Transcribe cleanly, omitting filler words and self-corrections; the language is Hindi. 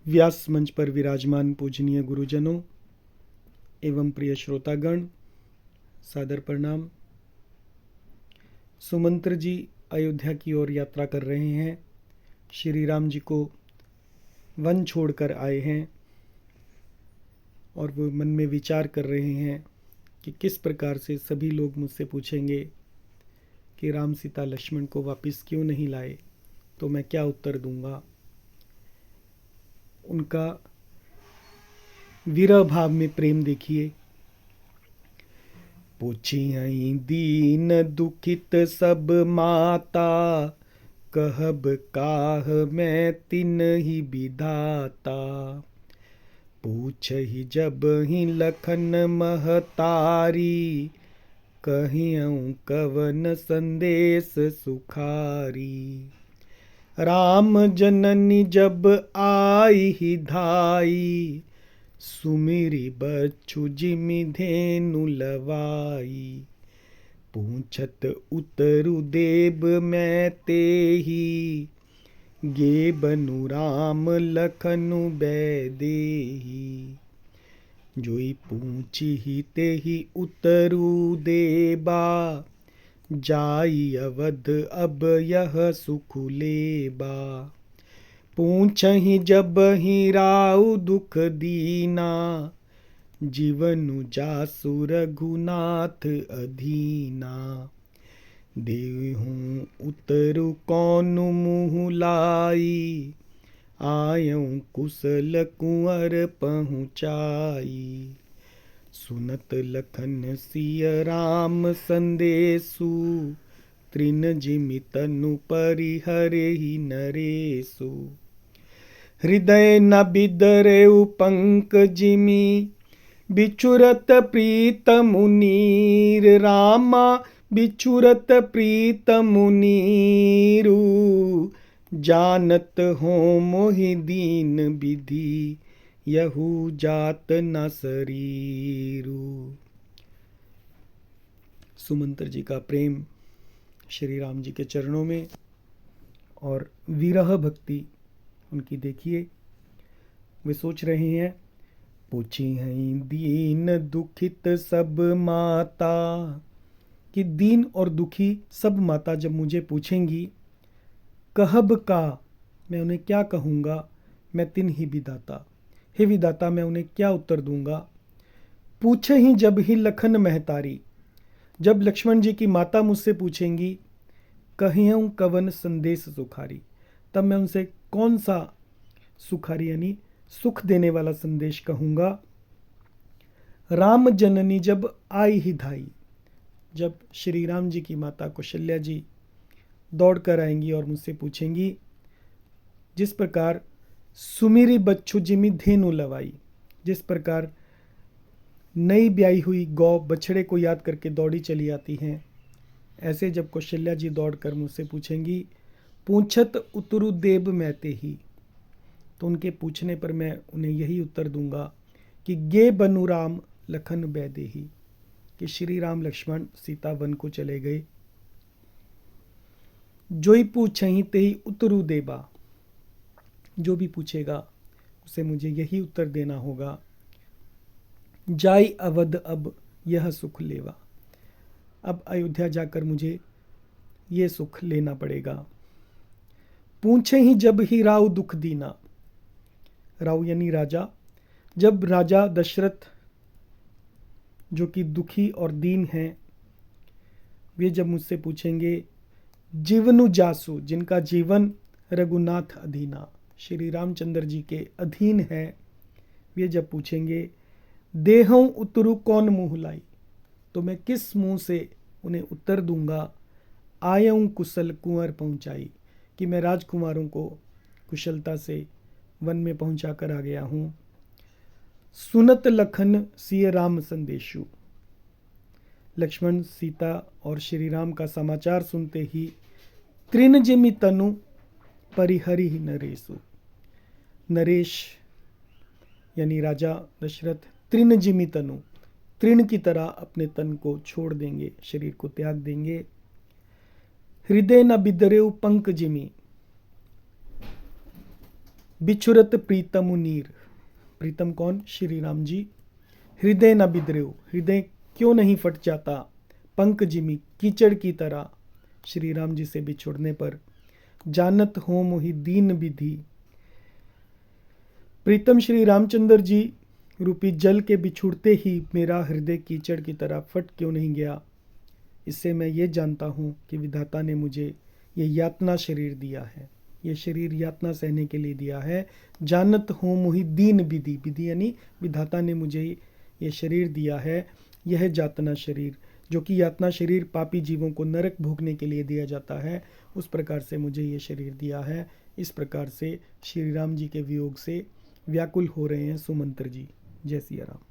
व्यास मंच पर विराजमान पूजनीय गुरुजनों एवं प्रिय श्रोतागण, सादर प्रणाम। सुमंत्र जी अयोध्या की ओर यात्रा कर रहे हैं। श्री राम जी को वन छोड़कर आए हैं और वो मन में विचार कर रहे हैं कि किस प्रकार से सभी लोग मुझसे पूछेंगे कि राम सीता लक्ष्मण को वापस क्यों नहीं लाए, तो मैं क्या उत्तर दूंगा। उनका विरह भाव में प्रेम देखिए। पूछियई दीन दुखित सब माता, कहब काह मैं तिन्हि विधाता। पूछहि जब ही लखन महतारी, कहियऊँ कवन संदेश सुखारी। राम जननी जब आई ही धाई, सुमिरी बच्छु जिमि धेनु लवाई। पूछत उतरु देब मैं तेहि, गे बनु राम लखनु बैदेही। जोई पूछी तेहि उतरु देबा, जाई अवध अब यह सुख लेबा। पूछहि जब ही राउ दुख दीना, जीवनु जासु रघुनाथ अधीना। देहूँ उतरु कौनु मुँह लाई, आयऊँ कुशल कुंवर पहुँचाई। सुनत लखन सिय राम संदेशु, तृण जिमि तनु परिहरहि नरेशु। हृदय न बिदरेउ पंक जिमि, बिछुरत प्रीत मुनीर। रामा बिछुरत प्रीत मुनीरु, जानत हो मोहि दीन विधि, यहु जात न शरीरु। सुमंत्र जी का प्रेम श्री राम जी के चरणों में और विरह भक्ति उनकी देखिए। वे सोच रहे हैं, पूछी हैं दीन दुखित सब माता, कि दीन और दुखी सब माता जब मुझे पूछेंगी, कहब का, मैं उन्हें क्या कहूँगा, मैं तिन्हि विधाता, हे विधाता मैं उन्हें क्या उत्तर दूंगा। पूछे ही जब ही लखन महतारी, जब लक्ष्मण जी की माता मुझसे पूछेंगी, कहियऊँ कवन संदेश सुखारी, तब मैं उनसे कौन सा सुखारी यानी सुख देने वाला संदेश कहूँगा। राम जननी जब आई ही धाई, जब श्री राम जी की माता कौशल्या जी दौड़ कर आएंगी और मुझसे पूछेंगी, जिस प्रकार सुमिरी बच्छु जिमि धेनु लवाई, जिस प्रकार नई ब्याई हुई गौ बछड़े को याद करके दौड़ी चली आती हैं, ऐसे जब कौशल्या जी दौड़कर मुझसे पूछेंगी, पूछत उतरु देब मैं तेहि, तो उनके पूछने पर मैं उन्हें यही उत्तर दूंगा कि गे बनु राम लखन बैदेही, कि श्री राम लक्ष्मण सीता वन को चले गए। जोई पूछहि तेहि उतरु देबा, जो भी पूछेगा उसे मुझे यही उत्तर देना होगा, जाई अवध अब यह सुख लेवा, अब अयोध्या जाकर मुझे ये सुख लेना पड़ेगा। पूछे ही जब ही राव दुख दीना, राव यानी राजा, जब राजा दशरथ जो कि दुखी और दीन हैं, वे जब मुझसे पूछेंगे, जीवनु जासु, जिनका जीवन रघुनाथ अधीना, श्री रामचंद्र जी के अधीन है, वे जब पूछेंगे, देहऊँ उतरु कौन मुँह लाई, तो मैं किस मुंह से उन्हें उत्तर दूंगा। आयऊँ कुशल कुंवर पहुँचाई, कि मैं राजकुमारों को कुशलता से वन में पहुँचा कर आ गया हूँ। सुनत लखन सिय राम संदेशु, लक्ष्मण सीता और श्री राम का समाचार सुनते ही तृण जिमि तनु परिहरि नरेशु, नरेश यानी राजा दशरथ तृण जिमि तनु, तृण की तरह अपने तन को छोड़ देंगे, शरीर को त्याग देंगे। हृदय न बिदरेउ पंक जिमि, बिछुरत प्रीतम नीर, प्रीतम कौन? श्री राम जी। हृदय न बिदरेव, हृदय क्यों नहीं फट जाता? पंक जिमी, कीचड़ की तरह, श्री राम जी से बिछुड़ने पर। जानत हो मोहि दीन विधि, प्रीतम श्री रामचंद्र जी रूपी जल के बिछुड़ते ही मेरा हृदय कीचड़ की तरह फट क्यों नहीं गया? इससे मैं ये जानता हूँ कि विधाता ने मुझे ये यातना शरीर दिया है, ये शरीर यातना सहने के लिए दिया है। जानत हो मोहि दीन विधि, विधि यानी विधाता ने मुझे ये शरीर दिया है, यह जातना शरीर, जो कि यातना शरीर पापी जीवों को नरक भोगने के लिए दिया जाता है, उस प्रकार से मुझे ये शरीर दिया है। इस प्रकार से श्री राम जी के वियोग से व्याकुल हो रहे हैं सुमंत्र जी। जय सिया राम।